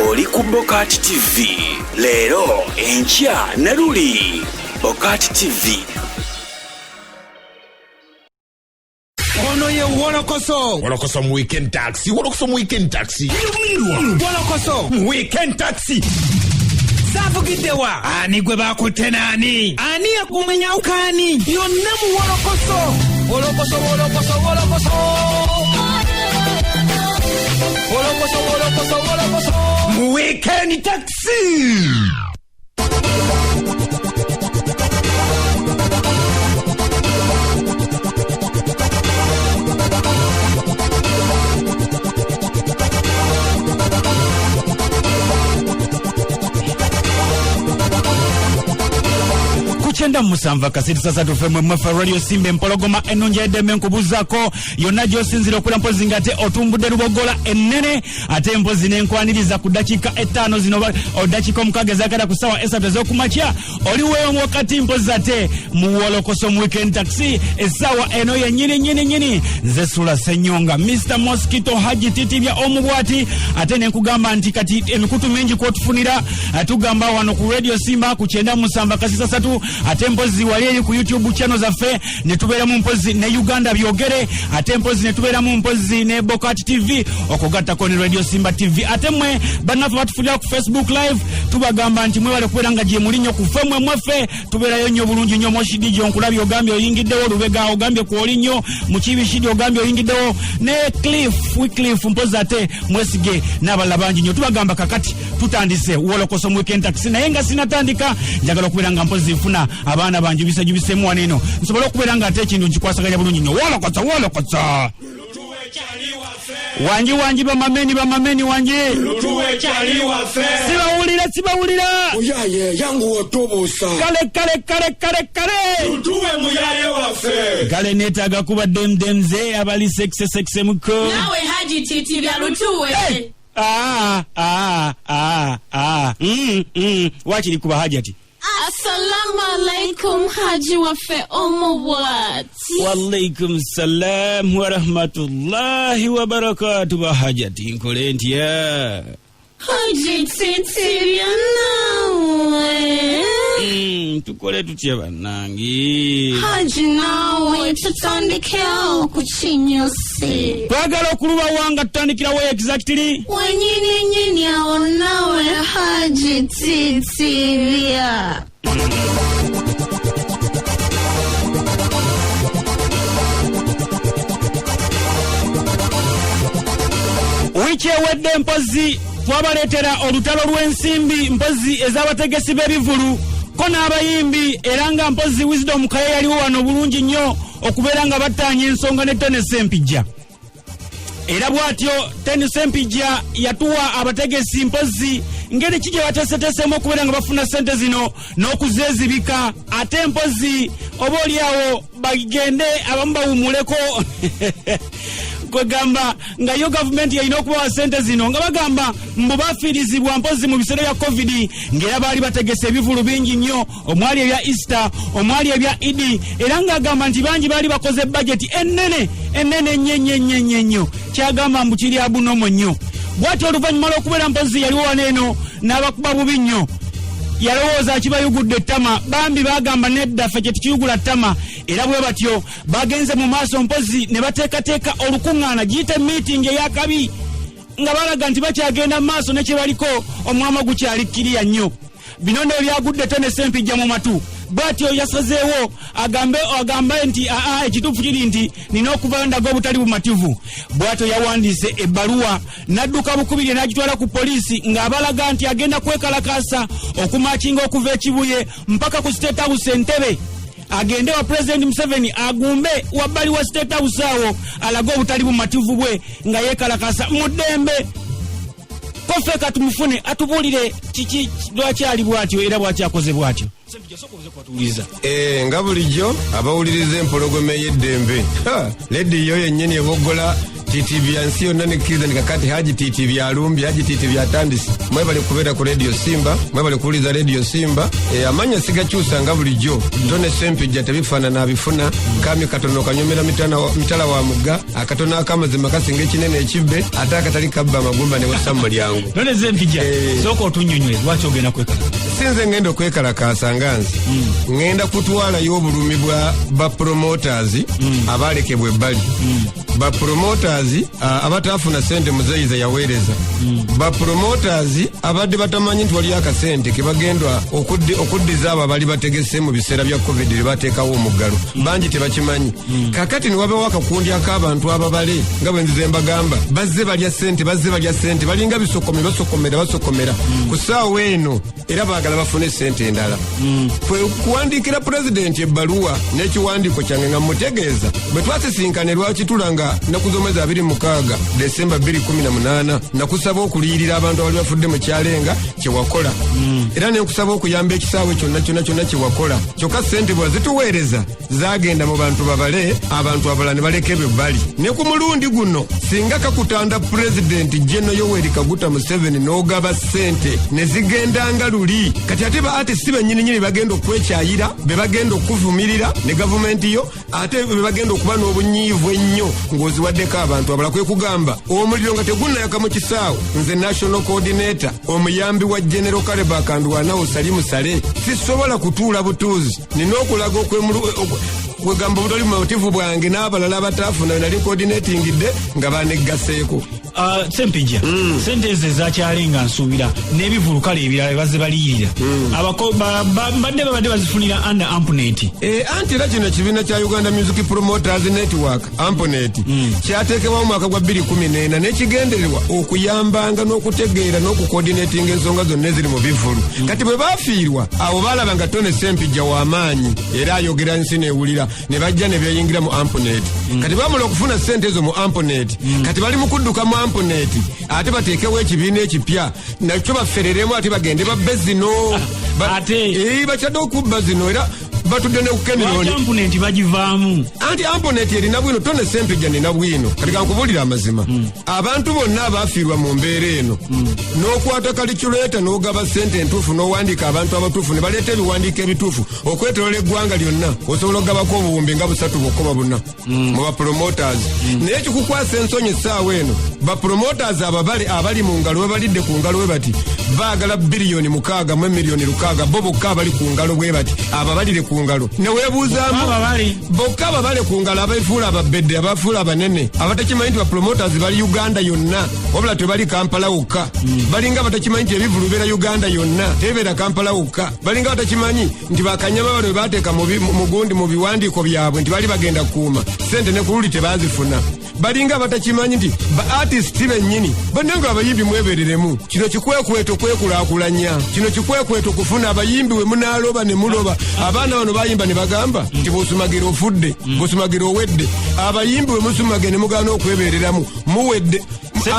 oli ku Bokati TV. Leero enkya ne luli Bokati TV. Ono ye Wolokoso. Wolokoso mu weekend taxi. Wolokoso mu weekend taxi. Wolokoso mu weekend taxi. Savugidewa. Ani gwe bakutte nani? Ani yakumenya ukani? Yonna mu Wolokoso. Wolokoso, Wolokoso, Wolokoso. Wolokoso, Wolokoso, Wolokoso. Mu weekend taxi. Chenda musanva kasiti sasa tufemwe mwefa radio simbe mpologoma enonja edeme nkubuzako yonna gyosinzira okula mpozi ngate otumbudde lubogola ennene ate mpozi nenkwaniriza ku dakika 5 zino odakika omukaaga ezakala ku ssaawa 3 ez'okumakya oliweeyo wakati mpozi ate mu Wolokoso mu weekend taxi essaawa eno yennyini nze Sula Senyonga Mr. Mosquito Haji Titibya omubwati ate nenkugamba nti kati emikutu mingi kwotufunira tugamba wano ku radio simba ku chenda musanva kasiti sasa ate mpozi wali ku YouTube channel zaffe ne tubeera mu mpozi ne Uganda byogere ate mpozi ne tubeera mu mpozi ne Bokati TV okugattako ne Radio Simba TV ate mwe banafu batufulira ku Facebook live tubagamba nti mwe wale kubeera nga gye mulinyo ku femwe mweffe tubeerayo nnyo bulungi nnyo Moshidi gyo nkulabye ogambye oyingiddewo Lubega ogambye ku olinyo mu Kibishidi ogambye oyingiddewo ne Cliff mpozi ate mwesige n'abalala bangi nnyo tubagamba kakati tutandise Wolokoso mu weekend taxi naye nga sinatandika njagala okubeera nga mpozi nfuna abaana banjubisa jubisemu waneno nsobola okubeera nga ate ekintu nkikwasaganya bulungi nnyo Wolokoso wanji bamameni wanji sibawulira Muyaye yangu otobusa. Kale Tuwe muyaye waffe. Kale neetaaga kuba demze abali sexe muko nawe Haji Titibya lutuwe. Wakiri kuba Hajati. Assalamu alaikum Haji waffe omubwati. Walaikum salam wa rahmatullahi wa barakatuh wa Hajati nkole ntya. Haji Titibya nawe. Tukole tutya bannange. Haji nawe tutandikewo ku kinyosi. Twagala okuluba wanga tutandikirawo exactly. Wenyini awo nawe Haji Titibya. Wiki ewedde mpozi twabaleetera olutalo lw'ensimbi mpozi ez'abategesi b'ebivulu ko n'abayimbi era nga mpozi Wisdom Kaye yaliwo wano bulungi nnyo okubeera nga battaanya ensonga ne Tennis Empijja era bw'atyo Tennis Empijja yatuwa abategesi mpozi ngeri ki gye bateeseteesemu okubeera nga bafuna ssente zino n'okuzeezibika ate mpozi oba oliawo bagende abamu bawumuleko kwegamba nga yo gavumenti yalina okubawa ssente zino nga bagamba mbu bafiirizibwa mpozi mu biseera bya COVID ng'era baali bategese ebivulu bingi nnyo omwali ebya Easter omwali ebya Idi era ng'agamba nti bangi baali bakoze budget ennene nnyo kyagamba mbu kiri abunomo nnyo bw'atyo oluvannyuma lw'okubeera mpozi yaliwo waneeno n'abakuba bubi nnyo yalowooza akibayugudde ettama bambi bagamba nedda ffe kye tukiyugula ttama era bwe batyo bagenze mu maaso mpozi ne bateekateeka olukuŋŋaana giyite meeting ey'akabi nga balaga nti bakyagenda mu maaso ne kye baliko omwama gukyalikkiriya nnyo bino nno byagudde Tennis Empijja mu matu bw'atyo yasazeewo agambe nti ekituufu kiri nti nina okuvayo ndaga obutali bumativu bw'atyo yawandiise ebbaluwa n'adduka bukubirye n'agitwala ku poliisi ng'abalaga nti agenda kwekalakaasa okumakinga okuva ekibuye mpaka ku State House Entebbe agende wa President Museveni agumbe wabbali wa State House awo alage obutali bumativu bwe nga yekalakasa mu ddembe kofe katumufune atubuulire kiki lwakyali bw'atyo era bw'akyakoze bw'atyo. Nga bulijjo abawuliriza empologome y'eddembe lediyo yennyini eboggola TTV yansi yonna nekkiriza nikakati Haji TTV alumbi Haji TTV atandisi mwebale kubeera ku Radio Simba mwebale kuwuliza Radio Simba amanya sigakyusa nga bulijjo Tone Sempijja tebifaanana abifuna kami katono kanyomera mitala wa mugga akatono akamazima kasinga ekinene ekibbe ate akatali kabba amagumba ne wassa mu mulyango. Tone Sempijja sooka otunnyonnyola lwaki ogenda kwekalakaasa? Sinze ngenda okwekalakaasa nga nsi ngenda kutwalayo obulumi bwa promoters abalekebwa ebbali ba promoters abataafuna sente muzeyiza yaweereza ba promoters abadde batamanyi nti wali akasente kebagendwa okuddiza abo abali bategese mu biseera bya covid libateekawo omuggalo bangi tebakimanyi kakati niwabewo akakundi ak'abantu ababale nga bwe nzize mbagamba bazze balya sente balinga basokomera ku ssaawa eno era baagala bafune sente endala kuwandiikira pulezidenti ebbaluwa n'ekiwandiiko kyange nga mutegeeza bwe twasisinkane lwakitulanga naku z'omwezi 26 Desemba 2018 nakusaba okuliyirira abantu abali bafudde mu kyalenga kyewakola era nenkusaba okuyamba ekisaawe kyonna kyewakola kyokka sente bwe zituweereza zagenda mu bantu babale abantu abalala ne balekebwa ebbali ne ku mulundi guno singa kakutanda pulezidenti General Yoweri Kaguta Museveni n'ogaba sente ne zigendanga luli kati ate ba artist bennyini bagenda okwekyayira be bagenda okuvumirira ne gavumenti yo ate be bagenda okuba n'obunyiivu ennyo ng'oziwaddeko abantu abala kwe kugamba omuliro nga tegunnayaka mu kisaawe nze national coordinator omuyambi wa General Kaleba Kandwanawo Salimu Sale sisobola kutuula butuuzi nina okulaga kwegamba obutali mumativu bwange n'abalala abataafuna nali coordinatingidde nga baneggaseeko. Sempijja sente ezo ezakyalenga nsuubira n'ebivulukale ebirala bazze baliyirira babadde bazifunira under Ampunet. Anti era kino ekibiina kya Uganda Music Promoters Network Ampunet kyateekebwamu mwaka gwa 2014 n'ekigendererwa okuyambanga n'okutegeera n'okucoordinatinga ensonga zonna eziri mu bivulu kati bwe baafiirwa abo baalaba nga Tone Sempijja w'amaanyi era ayogera nsi neewulira ne bajja ne beeyingira mu Ampunet kati baamala okufuna sente ezo mu Ampunet kati bali mu kudduka mu Ampunet ate bateekewo ekibiina ekipya nakyo bafereremu ate bagende babbe zino bakyadde okubba zino era batudde ne kukenironi Ampunet bagivaamu anti Ampunet erina bwino Tone Sempijja nina bwino kati kankubulira amazima abantu bonna abaafiirwa mu mbeera eno n'okwata kalikyuleeta n'ogaba sente entuufu n'owandiika abantu abatuufu ne baleeta ebiwandiiko ebituufu okwetolola eggwanga lyonna osobola okugabako obuwumbi nga 3 bwokka 4 mu bapromoters naye kikukwasa ensonyi essaawa eno bapromoters ababale abali mu ngalo we balidde ku ngalo we bati baagala biliyoni 6 mu miliyoni 6 bo bokka abali ku ngalo bwe bati ababalire ku ngalo neweebuuzaamu bokka ababale ku ngalo abafuula ababedde abafuula abanene abatakimanyi nti bapromoters bali Uganda yonna wabula tebali Kampala wokka balinga batakimanyi nti ebivulu beera Uganda yonna tebeera Kampala wokka balinga batakimanyi nti bakanyama bale baateeka mugundi mu biwandiiko byabwe nti bali bagenda kukuuma sente ne kululi tebazifuna balinga batakimanyi nti ba artist bennyini bannanga abayimbi mwebereremu kino kikwekweto kwekulaakulanya kino kikwekweto kufuna abayimbi we munaaloba ne muloba abaana bano bayimba ne bagamba nti bw'osumagira ofudde bw'osumagira owedde abayimbi we musumage ne mugaana okwebereramu muwedde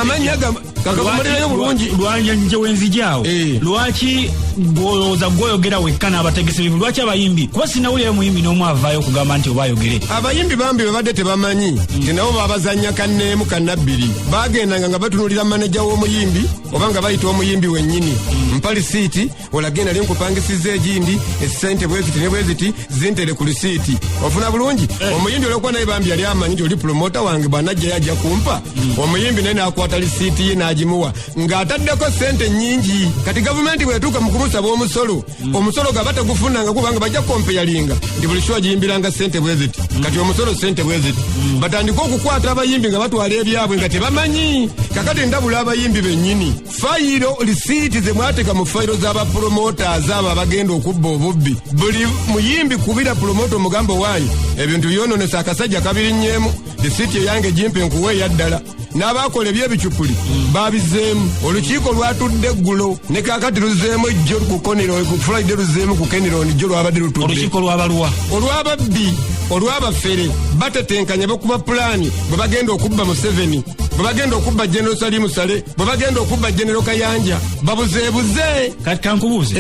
amanya kakakumalirayo bulungi lwanje wenzijaawo lwaki gwolowooza gwoyogera wekka n'abategesi bivu lwaki abayimbi kuba sinawulirayo muyimbi n'omu avaayo okugamba nti obayogere abayimbi bambi babadde tebamanyi nti nabo babazanya kanneemu kannabbiri bagendanga nga batunulira maneja w'omuyimbi oba nga bayita omuyimbi wennyini mpali siiti olagenda li nkupangisiza egindi esente bweziti ne bweziti zintere ku lisiiti ofuna bulungi omuyimbi olwokuba naye bambi yali amanyi nti oli promota wange bwanajjayo ajja kumpa omuyimbi naye n'akwata lisiiti ye n'agimuwa ng'ataddeko sente nnyingi kati gavumenti bwetuuka mu kumusaba omusolo gaba tegufunanga kubanga bajja kompeyalinga nti buli sho agiyimbiranga sente bweziti kati omusolo sente bweziti batandika okukwata abayimbi nga batwala ebyabwe nga tebamanyi kakati ndabula abayimbi bennyini fayiro lisiiti ze mwateeka mu fayiro z'abapromoters abo abagenda okubba obubbi buli muyimbi kubira promota omugambo waayo ebintu byononesa akasajja kabirinnyeemu lisiiti eyange gimpe nkuwe eyaddala n'abaakola ebyebicupuli babizeemu olukiiko lwatudde eggulo ne kaakati luzeemu ejjo ku Friday luzeemu ku Kenironi jjo lwabadde lutudde olukiiko lw'abaluwa olw'ababbi olw'abafere batetenkanya bakuba pulaani bwe bagenda okubba Museveni bwe bagenda okubba General Salim Sale, bwe bagenda okubba General Kayanja babuzeebuze. Kati kankubuuze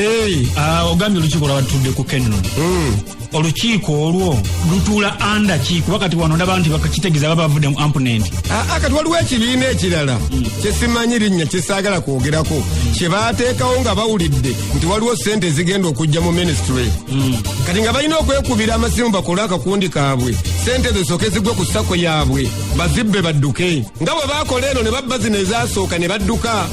ogambye olukiiko lwabatudde ku Kennon. Olukiiko olwo lutuula anda ki kuba kati wano ndaba nti bakitegeeza baba bavudde mu amponent. Kati waliwo ekibiina ekirala kyesimanyi linnya kyesaagala kwogerako kye baateekawo nga bawulidde nti waliwo ssente ezigenda okujja mu ministry. Kati nga balina okwekubira amasimu bakole akakundi kaabwe ssente zisooke zigwe ku ssako yaabwe bazibbe badduke nga bwe baakola eno ne babba zino ezaasooka ne badduka.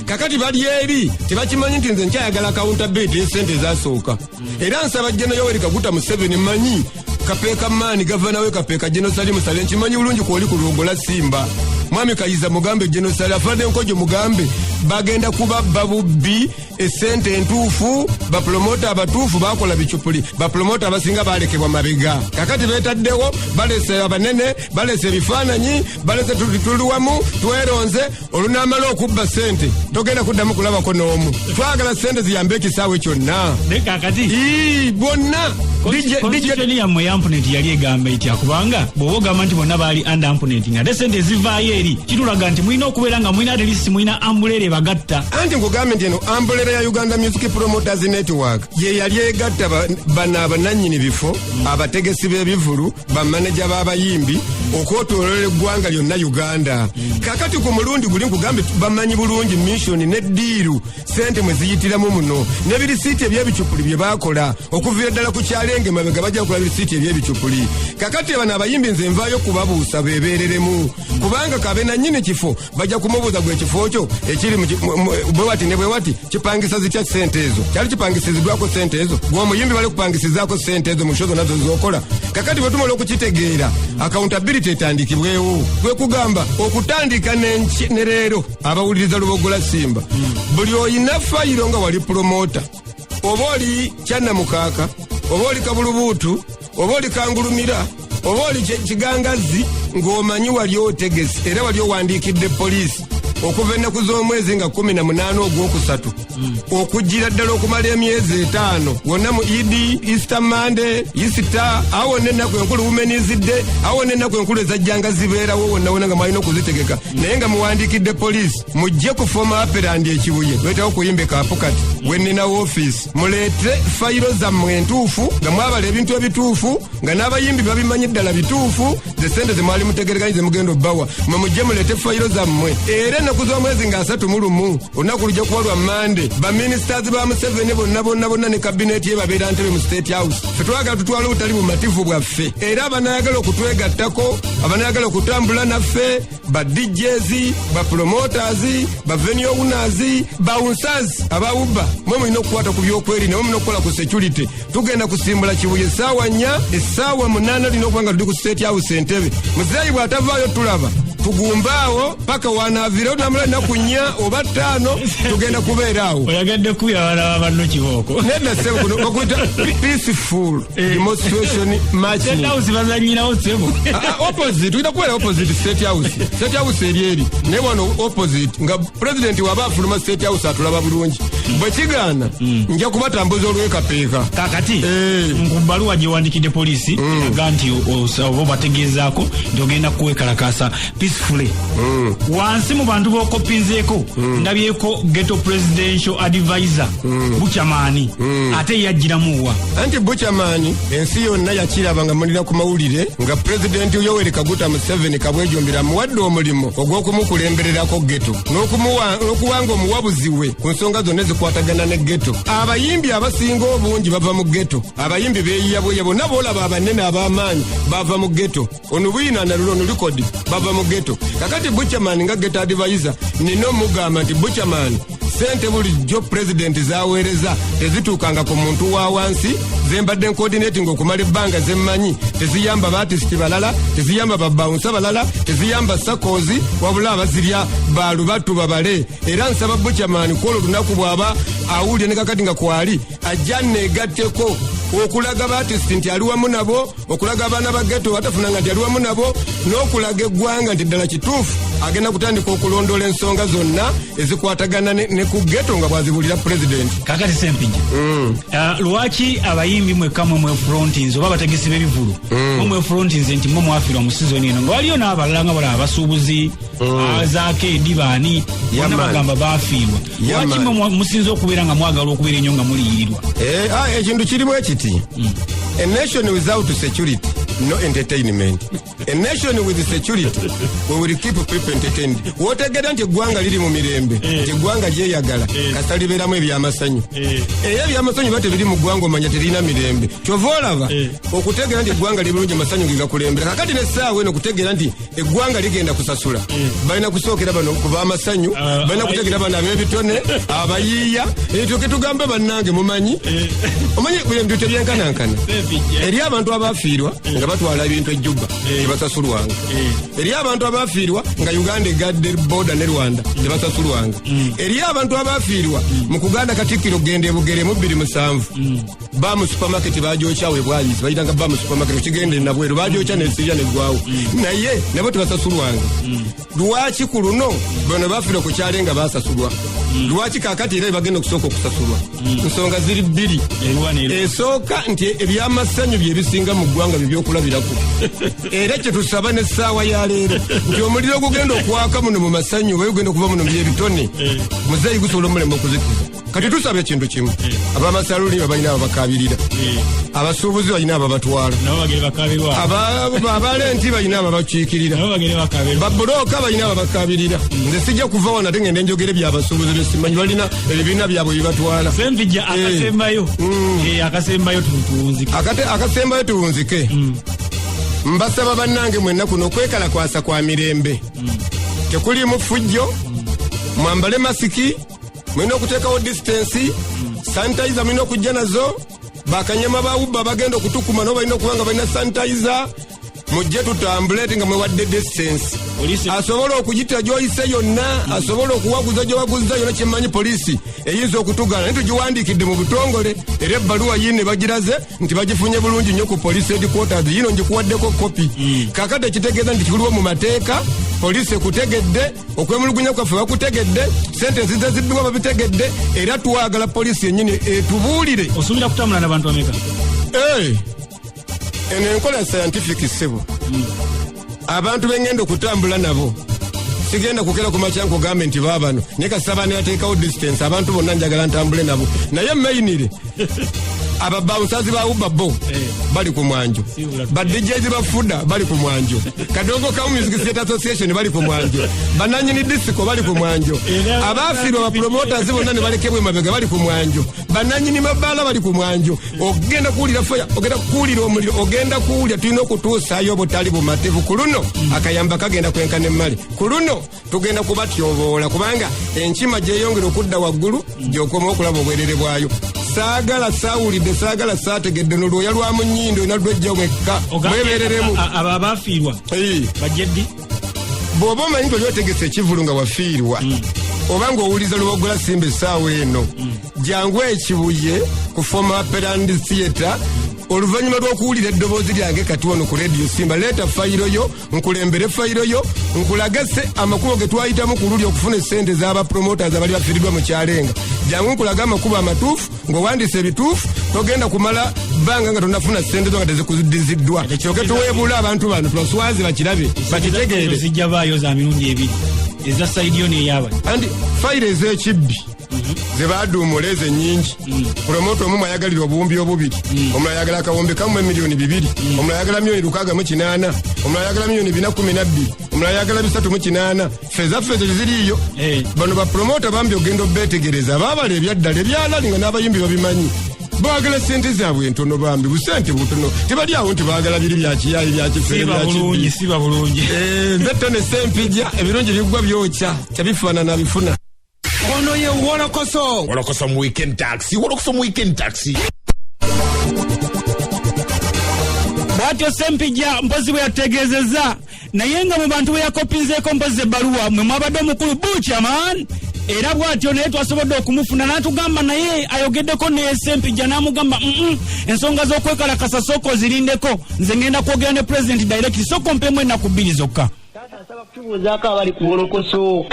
Kakati bali eri tebakimanyi nti nze nkyayagala accountability y'essente ezaasooka. Era nsaba General Yoweri Kaguta Museveni manyi Kapeeka Maani gavana we Kapeeka General Salim Sale nkimanyi bulungi kwoli ku Lugola Simba. Mwami Kayiza mugambe General Sale afadde Nkojo mugambe bagenda kubabba bubbi essente entuufu bapromota abatuufu bakola bicupuli bapromota abasinga balekebwa mabega. Kakati betaddewo balese abanene balese ebifaananyi balese tuluwamu tweronze olunamala okubba ssente togenda kuddamu kulabako n'omu. Twagala ssente ziyambe ekisaawe kyonna. Kakati bonna constitution yammwe yamponent yali egamba etya kubanga bw'oba ogamba nti bonna baali under amponent ng'ate ssente ezivaayo eri kitulaga nti mulina okubeera nga mulina atlist mulina ambulere bagatta. Anti nkugambe nti eno ambulere ya Uganda Music Promoters Network ye yali egatta bano abanannyini bifo abategesi b'ebivulu bamaneja b'abayimbi okwetooloola eggwanga lyonna Uganda. Kakati ku mulundi guli nkugambe bamanyi bulungi mission n'eddiiru ssente mwe ziyitiramu muno n'ebirisiiti eby'ebicupuli bye baakola okuviira ddala ku kyalenge mabega bajja kukola ebirisiiti eby'ebicupuli. Kakati bano abayimbi nze nvaayo kubabuusa beebeereremu kubanga kabe nannyini kifo bajja kumubuuza gwe ekifo kyo ekiri bwe wati ne bwe wati kipangisa zitya ssente ezo kyali kipangisiziddwako ssente ezo gw'omuyimbi bali kupangisizaako ssente ezo mu nsho zonna zozokola. Kakati bwe tumala okukitegeera accountability etandikibwewo kwe kugamba okutandika ne leero abawuliriza Lubogola Simba buli oyina fayiro nga wali promota oba oli Kyannamukaaka oba oli Kabulubuutu oba oli Kangulumira oba oli Kigangazi ng'omanyi wali otegesi era wali owandiikidde poliisi okuva ennaku z'omwezi nga 18 ogwokusatu okujjira ddala okumala emyezi 5 wonna mu Idi Easter Monday Easter awo wonna ennaku enkulu Women's Day awo wonna ennaku enkulu ezajjanga zibeerawo wonna nga mwalina okuzitegeka naye nga muwandiikidde poliisi mujje ku former appearand ekibuye wetawo kuyimbe kaapukati wennina woofiisi muleete fayiro zammwe entuufu nga mwabala ebintu ebituufu nga n'abayimbi babimanyi ddala bituufu ze ssente ze mwali mutegerekanyi ze mugenda obbawa mwe mujje muleete fayiro zammwe. Era ennaku z'omwezi nga 31 olunaku lujja kuba lwa Mande baministers ba Museveni bonna ne kabineeti ye babeera ntebe mu State House. Ffe twagala tutwala obutali bumativu bwaffe era abanayagala okutwegattako abanayagala okutambula naffe ba DJs ba promoters ba venue owners bouncers abawubba mwe mulina okukwata ku byokwerinda mwe mulina okukola ku security. Tugenda kusimbula Kibuye essaawa 4 essaawa 8 lina okuba nga tuli ku State House entebe muzeeyi bw'atavaayo tulaba tugumbaawo paka wanaavirawo namula ennaku 4 oba 5 tugenda kubeeraawo. Oyagadde kuya abalaba banno kibooko nedda sebo kuno bakuyita peaceful demonstration marching. State House bazanyirawo sebo opposite tulina kubeera opposite State House. State House eri naye wano opposite nga president waba afuluma State House atulaba bulungi bwe kigaana nja kubatambuza olw'ekapeeka. Kakati nkubaluwa gye wandikidde poliisi aga nti oba obategeezaako nti ogenda kuwekalakasa peacefully. Wansi mu bantu b'okopinzeeko ndabyeko ghetto presidential advisor Buchamaani ate yajjiramuwa anti Buchamaani ensi yonna yakiraba nga mulina ku mawulire nga president Yoweri Kaguta Museveni kabwejombera muwadde omulimu ogw'okumukulembererako ghetto n'okuwanga omuwabuzi we ku nsonga zonna ezikwatagana ne ghetto. Abayimbi abasinga obungi bava mu ghetto. Abayimbi beeyiyabweya bonna boolaba abanene ab'amaanyi bava mu ghetto. Ono Bwina na Luno Likodi bava mu ghetto. Kakati Buchamaani nga ghetto advisor nina omugamba nti Buchamaani ssente bulijjo president zaaweereza tezituukanga ku muntu wa wansi zembadde coordinating okumala ebbanga zemmanyi teziyamba baatisiti balala teziyamba babawunsa balala teziyamba sakozi wabula abazirya balubatu babale. Era nsaba Buchamaani kwolwo olunaku bw'aba awulire ne kakati nga kwali ajja neegatteko okulaga baatisiti nti ali wamu nabo okulaga abaana ba ghetto batafunanga nti ali wamu nabo n'okulaga eggwanga nti ddala kituufu agenda kutandika okulondola ensonga zonna ezikwatagana ne ku ghetto nga bwazibulira president. Kakati Sempija. Lwaki abayimbi mwekka mwe frontinze oba bategesi b'ebivulu mwe frontinze nti mwe mwafiirwa mu season eno nga waliyo n'abalala nga bala abasuubuzi azaako edibaani bonna bagamba baafiirwa. Lwaki mwe musinza okubeera nga mwagala okubeera ennyo nga muliyirirwa? Ekintu kirimu ekiti. A nation without security, no entertainment. A nation with security, we will keep people entertained. Wotegera nti eggwanga liri mu mirembe, nti eggwanga lyeyagala, kasita libeeramu ebyamasanyu. Ebyamasanyu bate biri mu ggwanga omanya terina mirembe. Kyova olaba okutegeera nti eggwanga libulungi amasanyu gigakulembera. Kakati n'essaawa eno kutegeera nti eggwanga ligenda kusasula. Balina kusookera bano kuba amasanyu, balina kutegeera bano ab'ebitone, abayiiya, ekyo ke tugambe bannange mumanyi. Omanyi ebintu tebyenkanankana. Eri abantu abafiirwa nga batwala ebintu ejjubba tebasasulwanga. Eri abantu abafiirwa nga Uganda egadde boda ne Rwanda tebasasulwanga. Eri abantu abafiirwa mu kuganda Katikkiro gende Bugere mu 2007 ba mu supermarket bajocha we bwayizi bayitanga ba mu supermarket kigende na bweru bajocha ne sirya ne gwawo naye nabo tebasasulwanga. Lwaki ku luno bano bafiirwa ku kyalenga basasulwa? Lwaki kakati era bagenda kusooka okusasulwa? Nsonga ziri bbiri. Esooka nti ebyamasanyu bye bisinga mu ggwanga by'okulabirako. Era kye tusaba n'essaawa ya leero nti omuliro gugenda okwaka muno mu masanyu oba gugenda okuva muno mu by'ebitone muzeeyi gusobola omulema okuzikiza. Kati tusaba ekintu kimu, abamasaluni balina ababakabirira, abasuubuzi balina ababatwala, abalenti balina ababakiikirira, babulooka balina ababakabirira. Nze sijja kuva wano ate ngende njogere byabasuubuzi besimanyi balina ebibiina byabwe bibatwala. Sempija akasembayo tuwunzike. Mbasaba bannange mwenna kuno okwekalakwasa kwa mirembe. Tekulimu fujjo, mwambale masiki, mwina okuteekawo distance, sanitizer mwina okujja nazo, bakanyama bawubba bagenda okutukuma no balina okuba nga balina sanitizer, mujje tutambule nga mwewadde distance. Asobola okugita gy'oyise yonna, asobola okuwaguza gy'owaguza yonna kyemmanyi poliisi eyinza okutugana. Naye tugiwandiikidde mu butongole era ebbaluwa yine bagiraze nti bagifunye bulungi nnyo ku police headquarters. Yino ngikuwaddeko kopi. Kakati ekitegeeza nti kikuliwo mu mateeka, poliisi ekutegedde, okwemulugunya kwaffe bakutegedde, sente zize zibbiwa babitegedde, era twagala poliisi yennyini etubuulire. Osuubira kutambula n'abantu bameka? Eno enkola scientific ssebo. Abantu bengenda okutambula nabo sigenda kukera ku makyanko gambe nti baabano naye kasaba ne ateekawo distance abantu bonna njagala ntambule nabo. Naye mainire ababawunsazi ba Ubabo bali ku mwanjo, badijezi bafuda bali ku mwanjo, Kadongo Kawu Music Theatre Association bali ku mwanjo, bananyini disco bali ku mwanjo, abafiirwa ba promoters bonna ne balekebwe mabega bali ku mwanjo, bananyini mabala bali ku mwanjo. Ogenda kuwulira faya, ogenda kuwulira omuliro, ogenda kuwulira tulina okutuusaayo obutali bumatevu. Ku luno akayamba kagenda kwenkana emmali. Ku luno tugenda kubatyoboola kubanga enkima gyeyongera okudda waggulu gy'okoma okulaba obwerere bwayo. Saagala saawulidde, saagala saategedde n'olwoya lwa mu nnyindo nalwejja mwekka mwebereremu. Abo abaafiirwa bajjeddi bw'oba omanyi nti oli otegese ekivulu nga wafiirwa oba ng'owuliza Lubogola Simba essaawa eno, jangu ekibuye ku former Operandi Theatre. Oluvannyuma lw'okuwulira eddoboozi lyange kati wano ku Radio Simba, leeta fayiro yo, nkulembere fayiro yo, nkulagase amakubo ge twayitamu ku luli okufuna essente z'abapromoters abali bafiiriddwa mu kyalenga. Jangu nkulaga amakubo amatuufu, ng'owandiisa ebituufu, togenda kumala bbanga nga tonafuna ssente zo nga tezikudiziddwa. Kyoke tuweebula abantu bano tubaswaze bakirabe bakitegeere. Zijja baayo za mirundi ebiri eza sayidi yo n'eyaba andi fayiro ez'ekibbi ze baduumula ezo ennyingi. Promoto omu mwayagalira obuwumbi obubiri, omulala ayagala akawumbi kamu miliyoni 2, omulala ayagala miliyoni 608, omulala ayagala miliyoni 412, omulala ayagala 308. Fezaffe ezo ziriiyo. Bano bapromota bambi ogenda obeetegereza baabala ebyaddala ebyalali nga n'abayimbi babimanyi. Baagala sente zaabwe entono bambi busente butono, tebali awo nti baagala biri byakiyayi byakifere byakibulungi. Siba bulungi mbetto ne Sempija ebirungi bigwa byokya tebifaanana bifuna. Ono ye Wolokoso. Wolokoso mu weekend taxi. Wolokoso mu weekend taxi. Bwatyo Sempija mpozi bwe yategeezezza naye nga mu bantu bwe yakopinzeeko mpozi ebbaluwa mwe mwabadde omukulu Buchaman. Era bwatyo naye twasobodde okumufuna n'atugamba naye ayogeddeko ne Sempija n'amugamba ensonga z'okwekalakasa sooka ozirindeko, nze ngenda kwogera ne President direct sooka ompemu ennaku 2 zokka. asaba kutubuuzaako abali ku Bolokoso.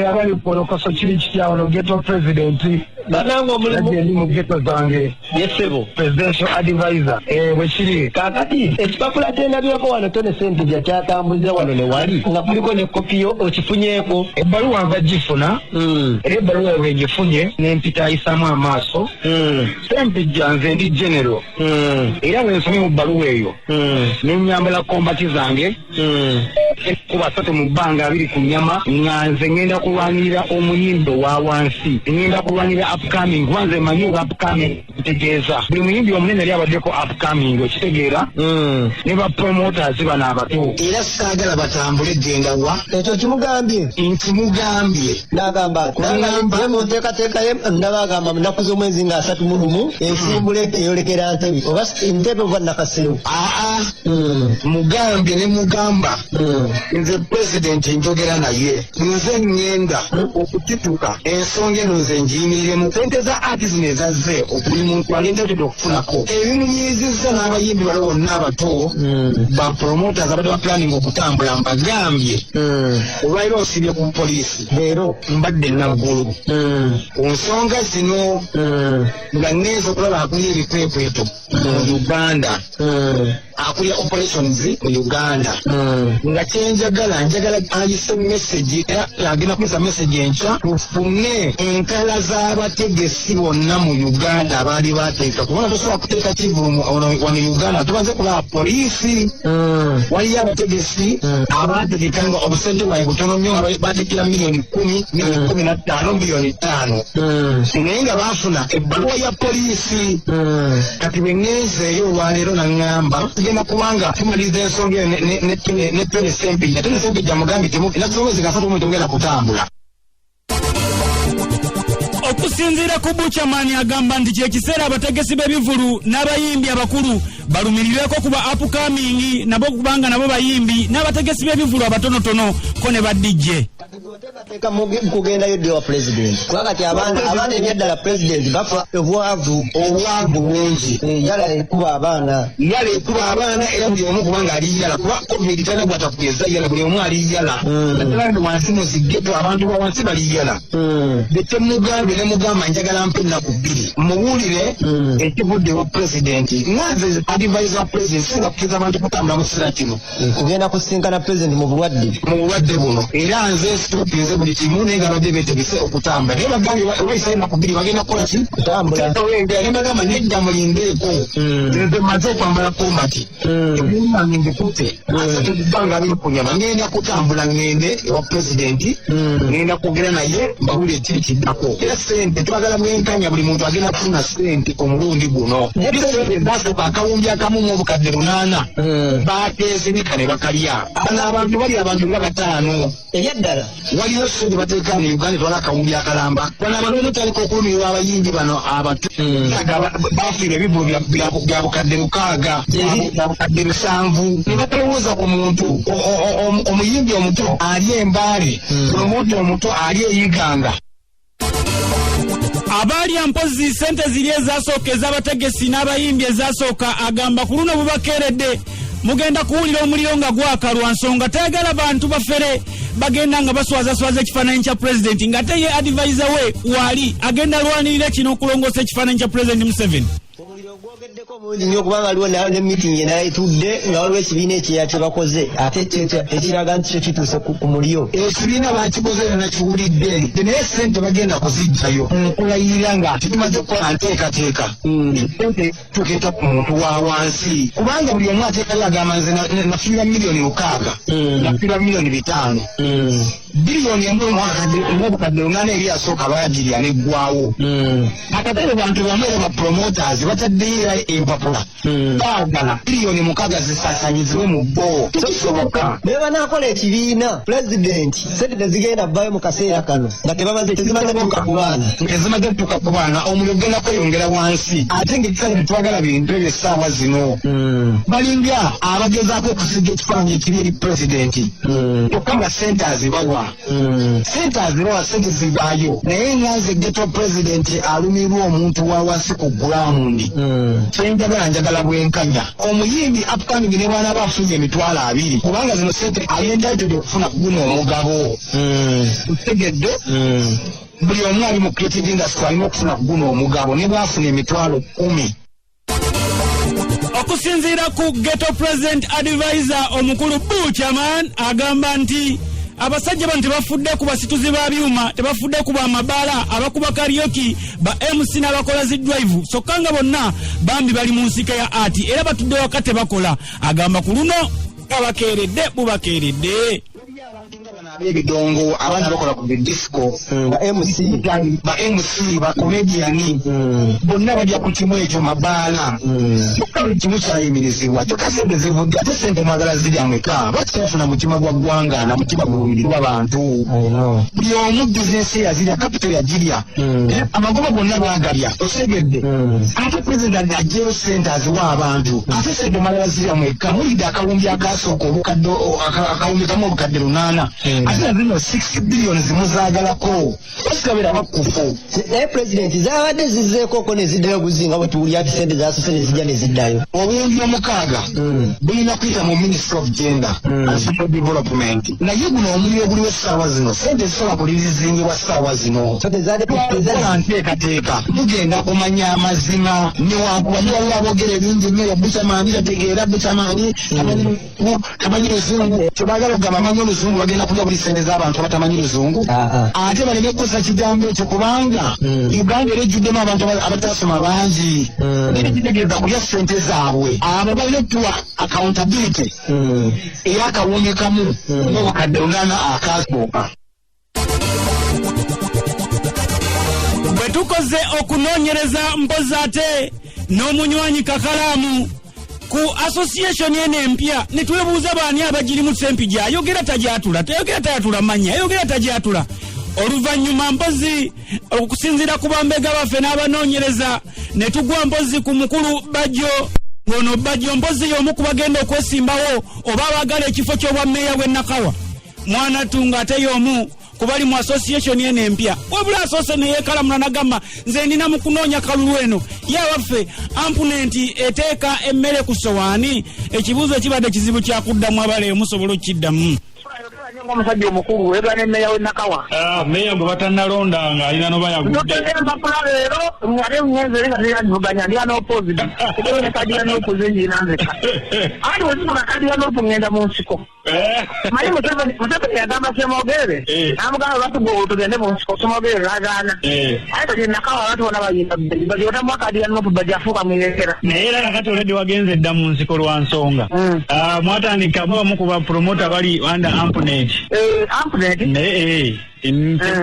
Abali ku Bolokoso kiri kityawo no ghetto president. Bananga omulimu ndi mu ghetto zange. Yesebo. Presidential advisor. Bwe kiri. Kaakati ekipapula kyendabyeko wano Tone Sentejja kyatambuza wano ne wali. Nga kuliko ne kopiyo okifunyeeko. Ebbaluwa nva gifuna. Era ebbaluwa eyo egifunye n'empita ayisaamu amaaso. Sentejja nze ndi general. Era bwe nsomye mu bbaluwa eyo. N'ennyambala kombati zange. Kuba satu mu bbanga abiri ku nnyama nga nze ngenda kulwanirira omuyimbi wa wansi, ngenda kulwanirira upcoming. Wanze manyi upcoming kutegeeza buli muyimbi omunene yali abaddeko upcoming, okitegeera. Ne ba promoters bano abato era saagala batambule genda wa ekyo kimugambye nkimugambye nagamba muteekateeka nabagamba munaku z'omwezi nga 31 ensimbule eyolekera ntebe oba ntebe oba nakasero mugambye ne mugamba nze president njogera naye nze ngenda okutituka ensonga eno nze njiyimirire sente za artists nezazze buli muntu alindatedde okufunako ebimunyizizza n'abayimbi bali bonna abato ba promoters abadde ba planning okutambula mbagambye olwaliro osibye ku poliisi leero mbadde naggulu ku nsonga zino nga nneeza okulaba akulira ebikwekweto mu Uganda akulira operations mu Uganda nga kyenjagala njagala ayise message era agenda kuyisa message enkya tufune enkala z'abategesi bonna mu Uganda abaali bateeka kubona tosobola kuteeka kivumu wano Uganda tubanze kulaba poliisi waliyo abategesi abategeka nga obusente bwaye butono nnyo nga batekera milioni 10 milioni 15 milioni 5 naye nga baafuna ebbaluwa ya poliisi kati bwe ngezeeyo olwaleero naŋŋamba tugenda kubanga tumaliriza ensonga eyo ne Tone Sempejja. Tone Sempejja mugambye nakisomezi gasatu mu tongera kutambula. Okusinziira ku Buchaman agamba nti kyekiseera abategesi b'ebivulu n'abayimbi abakulu balumirirweko kuba upcoming nabo kubanga nabo bayimbi n'abategesi b'ebivulu abatonotono ko ne badijje. Teka kugendayo dio president kwakati abana ebyaddala president bafa obwavu bungi yala ekuba abaana era buli omu kubanga ali yala kuba covid tana bwatakugeza yala buli omu ali yala natalandi wansi muzigeto abantu ba wansi bali yala bete mugambe ne mugamba njagala mpena ku bbiri muwulire ekivuddewo president ngaze advisor president singa kukiza abantu kutambula mu kiseera kino kugenda kusinkana president mu bulwadde buno era nze tupize buli kimu nenga badde betegese okutambula naye bagambye bayisaina ku bbiri bagenda kukola ki kutambula ne bagamba nedda mulindeeko nze maze okwambala kombati ebinuma ngende asatu bbanga abiri ku nyama ngenda kutambula ngende ewa presidenti ngenda kwogera naye mbawulire kiri kiddako era sente twagala bwenkanya buli muntu agenda kufuna sente omulundi guno sente zasooka akawumbi akamu mu obukadde 8 bateezinika ne bakalya abantu bali abantu nga 5 ebyaddala waliyo sente bateeka mu Uganda twala akawumbi akalamba bano abantu taliko okulumirwa abayimbi bano abato bafiira ebivulu bya bukadde 6 bya bukadde 7 ne batalowooza ku muntu omuyimbi omuto ali embaale omuntu omuto ali eyiganga abaali ampozi sente ziri ezasooka ez'abategesi n'abayimbi ezasooka agamba ku luno bubakeeredde mugenda kuwulira omuliro nga gwaka lwa nsonga tayagala bantu bafere bagenda nga baswazaswaza ekifaananyi kya pulezidenti ng'ate ye advisor we waali agenda lwanirira kino okulongoosa ekifaananyi kya pulezidenti Museveni. ogwogeddeko bulungi nnyo kubanga waliwo ne meeting enayitudde nga waliwo ekibiina ekyeya kye bakoze ate ekiraga nti kyo kituuse ku mulyo ekibiina bakikoze nakiwulidde naye sente bagenda kuzijjayo nkulayirira nga tumaze okukola nteekateeka sente tukeeta ku muntu wa wansi kubanga buli omu ateekayo agamba nze nafiira milioni 6 nafiira milioni 5 biliyoni emu obukadde 8 eri asooka bayagirya neggwawo akatale bantu bamu ba promoters bataddeyo empapula baagala biliyoni 6 zisaasanyizibwe mu bbo tekisoboka naye banaakola ekibiina pulezidenti sente tezigenda bbayo mu kaseera kano nga tezimaze tuka ku baana omuliro ogenda kweyongera wansi ate ng'ekisale tetwagala bintu ebyo essaawa zino balinga abagezaako okusiga ekifaananyi ekiri eri pulezidenti kyokka nga sente azibawa zibawa sente azibawa sente zivaayo naye nganze ghetto president alumirwa omuntu wawasi ku ground kyenjagala bwenkanya omuyimbi upcoming ne bwana bafunye emitwalo 2 kubanga zino sente ayendadde okufuna guno omugabo utegedde buli omu ali mu creative industry alina okufuna guno omugabo ne bwafuna emitwalo 10. Okusinziira ku ghetto president advisor omukulu Buchaman agamba nti abasajja bano tebafudde ku basituzi ba byuma, tebafudde ku bamabaala, abakuba karaoke, ba MC n'abakola zi drive, sokanga bonna bambi bali mu nsika ya ati era batudde wakati bakola. Agamba ku luno abakeeredde bubakeeredde. Ebidongo abaana bakola ku disco ba MC ba comedian bonna bajja ku kimu ekyo mabaala kimu kyayimirizibwa tukasente zivudde ate sente mwagala ziri ameka bakitafuna mutima gwa ggwanga na mutima gwa bantu buli omu bizinesi yazirya capital yagirya amagoba gonna bagalya osegedde ate president ajjeyo sente aziwa abantu ate sente mwagala ziri ameka mulidde akawumbi akasooka akawumbi kamu obukadde 8 ate zino 6 billion zimuzagalako osikabira bakufu president zabadde zizzeekoko ne ziddala kuzinga bwe tuwulya ati sente zasose ne zijja ne ziddayo obuyambi omukaaga bulina kuyita mu ministry of gender and social development naye guno omuliro guliwo essaawa zino sente zisobola kulizizingibwa ssaawa zino nteekateeka tugenda kumanya amazima newankubadde waliwo aboogera ebingi mmere bucamaani tategeera bucamaani tamanyi luzungu tebagala okugamba amanyi oluzungu bagenda kulya buli sente z'abantu abatamanyi luzungu ate baleme kukosa kigambo ekyo kubanga Uganda era ejjuddemu abantu abatasoma bangi era kitegeeza kulya sente zaabwe abo balina okuwa accountability era akawunye kamu n'obukadde 8 akasooka. Bwe tukoze okunoonyereza mpozi ate n'omunywanyi kakalaamu ku association ene empya ne twebuuza baani abagirimu Sempija ayogera tajatula tayogera tayatula manya ayogera tajatula oluvannyuma mpozi okusinziira ku bambega baffe n'abanoonyereza ne tugwa mpozi ku mukulu Bajjo ngono Bajjo mpozi y'omu ku bagenda okwesimbawo oba abagala ekifo ky'obwa mmeeya w'e Nakawa mwana tunga ate y'omu kubali mu association ene empya wabula asose ne yeekalamula n'agamba nze ndina mu kunoonya kalulu eno yawaffe ampunenti eteeka emmere ku sowaani ekibuuzo kibadde kizibu kyakuddamu abaleyo musobola okukiddamu. Omusajja omukulu wega ne meya w'e Nakawa meya gwe batanalonda nga alina noba yagudde empapula leero ngate ngenze nga teyajuganya ndi anopposite ekero ne kadi anopposite njinanzeka ati wezimuna kadi anopo ngenda mu nsiko mayi Museveni yagamba Semogere namugamba batugo tugende mu nsiko Semogere n'agaana ate kye Nakawa abantu bona bayimba bagyotamu akadi anopo bajafuuka mwiyekera naye era kakati olwedde wagenze dda mu nsiko lwa nsonga mwatandika mubamu ku bapromota bali under ampunet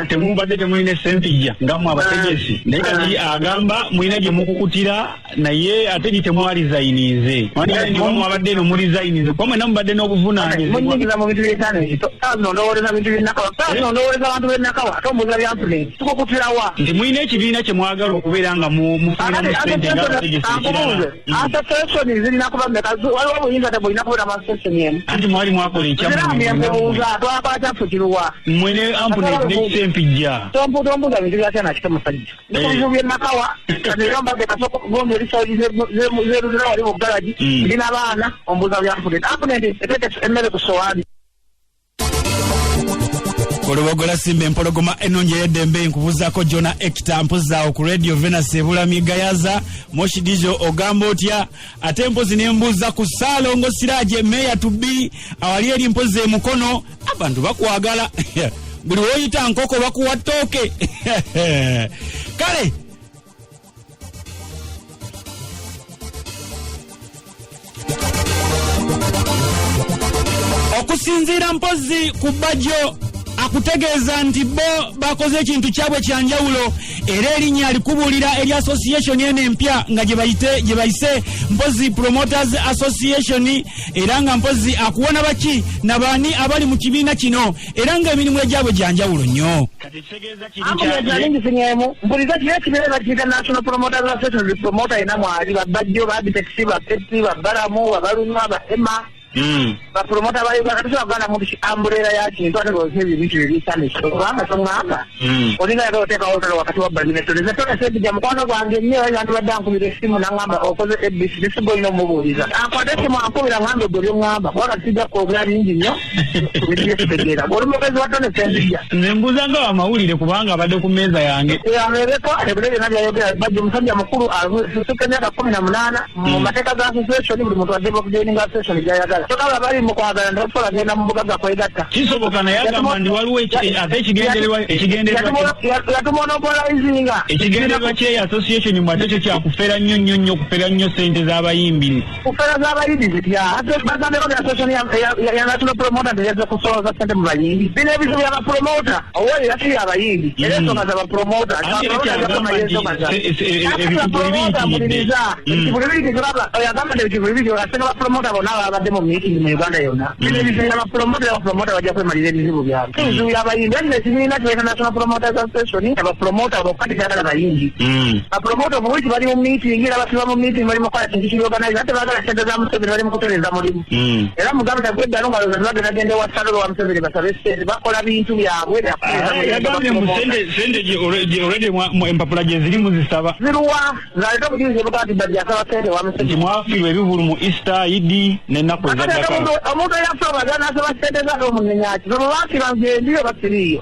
temubadde temulina Sempija ngamu abategesi naye kati agamba mulina gye mukukutira naye ate gye temwalizayinize nibamu abadde no mulizayinize kuba mwena mubadde n'obuvunaanyizibwa mu bintu by'etaano ndowooza bintu by'Nakawa ndowooza abantu b'Nakawa tombuuza byampunet tukukutirawa nti mulina ekibiina kye mwagala okubeera nga mufuniramu sente ng'abategesi association zirina kuba meka waliwo obuyinza tebulina kubeera mu association emu anti mwali mwakola ekyambuuza twakala kyaffe kiruwa mwene ampunet Sempija tombuuza bintu byakyana kito musajja nikunju by'Nakawa kati yombadde kasoko gomba ebisaoji zeruzira wali mu galaji ndina abaana ombuuza byampunet ampunet eteeke emmere ku sowaani. Olubogola simba empologoma enonje y'eddembe nkubuzaako Jona Ekita mpozaawo ku Radio Venus ebulami gayaza Moshidijo ogamba otya ate mpozi nembuuza ku Ssaalongo Siraaje meya tubbi awali eri mpozi emukono abantu bakwagala buli woyita nkoko bakuwa ttooke kale okusinziira mpozi ku Bajjo akutegeeza nti bo bakoze ekintu kyabwe kyanjawulo era erinnya alikubuulira eri association ene empya nga gye bayise mpozi promoters association era nga mpozi akuwona baki nabaani abali mu kibiina kino era nga emirimu egyabwe gyanjawulo nnyo. mpuliza kino ekibiina bakiyita national promoters association promota ina mwali babajjo babitexi bapesi babalamu babalunwa bahema bapromota bali bakatusa bana mu ambulera ya kintu ate ko hebi bitu ebisane so banga tongamba olina ero teka otero wakati wa balime toleza toka sebi jam kono gwange nyo yandu badanku bire simu nangamba okoze ebisi bisigo ino mubuliza akwate simu akubira ngambe goli ngamba wala tija ko gradi inji nyo bidiye tegera bolumo kazi watone sendija nembuza nga amawulire kubanga abadde ku meza yange ya mereko ebulele nabya yogera bajjo musajja mukuru asusukenya 18 mu mateka za association buli muntu adebo kujoining association jayagala tokaba bali mu kwagala ndosola genda mu bugaga kwegatta kisoboka naye agamba ndi waliwo ekigendererwa yatumonopolizinga ekigendererwa kye association mwate kyo kyakufera nnyo kufera nnyo sente z'abayimbi kufera z'abayimbi zitya ate bagambeko bya association ya national promoter ndeyeza kusoza sente mu bayimbi bino ebizibu by'abapromota owoli yatiri abayimbi era ensonga z'abapromota abapromota bonna babadde mu meeting mu Uganda yonna bino ebizibu by'abapromota bajja kwemalira ebizibu byabwe ebizibu by'abayimbi ate ekibiina kyeka national promoters association abapromota bokkati kyagala bayimbi abapromota obuwiki bali mu meeting era basiba mu meeting bali mu kola kintu kiorganize ate baagala sente za Museveni bali mu kutereza mulimu era mugambe tagwedda nongaloza tebagenda wa salolo wa Museveni basabe sente bakola bintu byabwe yagambye mu sente gye already empapula gye ziri muzisaba ziruwa zaleta obujulizi buga nti bajja asaba sente wa Museveni mwafiirwa ebivulu mu Easter Idi n'ennaku ezaddako omuntu eyaffe bagala n'asaba sente zaate omunnenyaki zobo baasiba ngendiyo basiriyo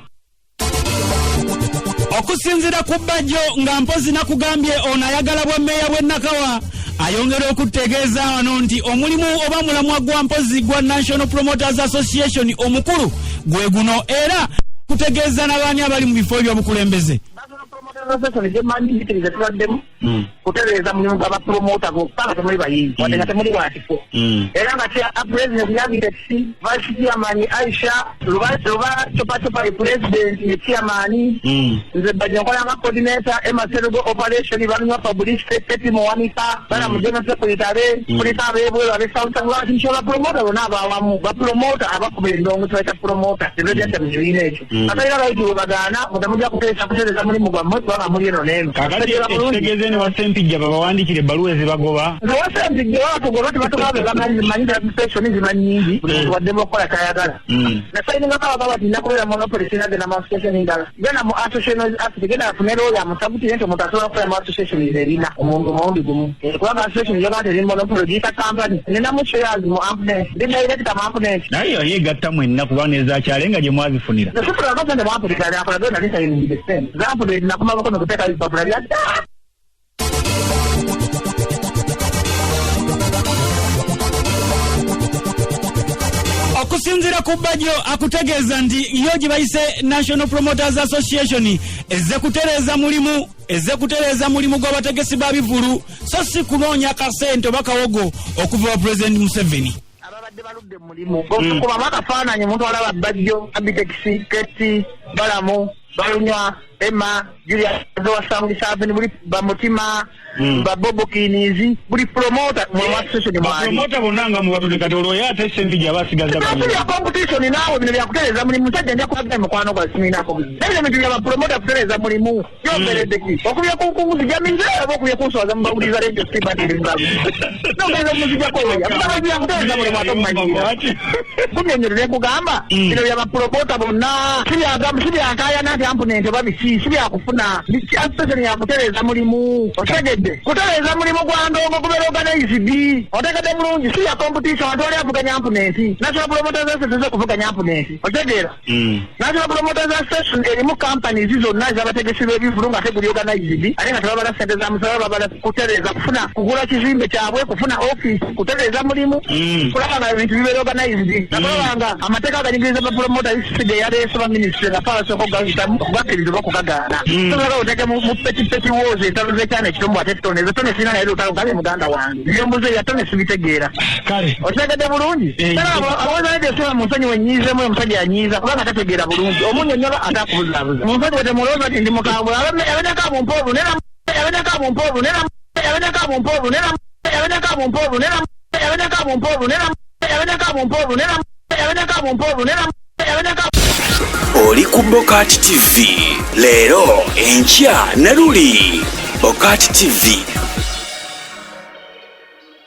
okusinziira ku Bajjo nga mpozi nakugambye ono ayagala bwammeeya bw'e Nakawa ayongera okutegeeza wano nti omulimu oba mulamwa gwa mpozi gwa National Promoters Association omukulu gwe guno era kutegeeza n'abaani abali mu bifo by'obukulembeze kutereza mulimu gw'abapromota gokka temuli bayimbi wadde nga temuli batifo era nga president yabitesi vice chairman Aisha luba copacopa president ye chairman nze Bajjo nkola nga coordinator emaserugo operation balunywa publicity peti muwanika bana mu general secretary kulita abebwe abe south lati nshola promota bona abawamu bapromota abakuba endongo tweta promota president mujina ekyo atayira bayitu bagana mutamujja kutereza mulimu gwa mwe baba muri eno neno kakati ekitegeeze ne wasempijja babawandikire ebbaluwa ezibagoba wasempijja batugoba tebatugabe bamanyira station zimannyingi waddemu okukola kyayagala nasaininga kaba bati nakolera monopoly sinagenda mu association endala genda mu association afite genda afunera oyo amusabuti nti omuntu asobola okukola mu association erina omuntu mawundi gumu kubanga association yoga nti eri monopoly giyita company ninamu shares mu ampnet ndi director mu ampnet naye yali egatta mwenna kuba nezakyale nga gye mwazifunira sifuna abasente mu ampnet ali akola genda lisayiningide sente zampnet nakumabako nokuteeka bipapula byadda okusinziira ku Bajjo akutegeeza nti yo gye bayise National Promoters Association ezze kutereeza mulimu gw'abategesi ba bivulu so si kunoonya kasente oba kawogo okuva wa President Museveni ababadde baludde mu mulimu kuba bakafaananyi omuntu alaba Bajjo Abitex Keti Balamu Balunywa Emma Julia Zowa Sound Savini buli bamutima babobo kinizi buli promoter mu association mwali promoter bonanga mu batule katolo ya sente gyabasigaza bali ya competition nawe bino byakutereza muri mutajja nja kubaga mukwano kwa simina ko bino bintu bya promoter kutereza muri mu yoberedeki okubya kunguzi jaminze okubya kunsoza mbabuliza radio stiba ndi mbabu no ngalo muzija ko ya mbabu ya kutereza muri mwato mmanyiira kunyenyerere kugamba bino bya promoter bonna kibya akaya nati ampunente babisi kibya kufuna biki association ya kutereza muri mu otegedde kutereza mulimu gwa ndongo kubeera organized otegedde mulungi si ya competition atwali avuganya ampunenti National Promoters Association okuvuganya ampunenti otegeera National Promoters Association erimu companies zonna ez'abategesi b'ebivulu nga teguli organized ate nga tebabala sente za musala babala kutereza kufuna kugula kizimbe kyabwe kufuna office kutereza mulimu kulaba nga ebintu bibeera organized nabalabanga amateeka aganyigiriza bapromota isige yaleese ba ministry nga palasoko gakkiriza bakugagaana sobola oteke mu petipeti woozi entalo z'ekyana ekitombo ate tone tone sina naye lutalo gabe muganda wange niyo mbuze ya tone sibitegeera kale otegedde bulungi aweza nede sema musonyi wenyiizemu omusajja yanyiiza kubanga tategeera bulungi omunyonyola atakubuzabuza omusajja wetemulowooza nti ndi mukambwe abeneka bumpovu oli ku Bokati TV leero enkya Naluli Bokati TV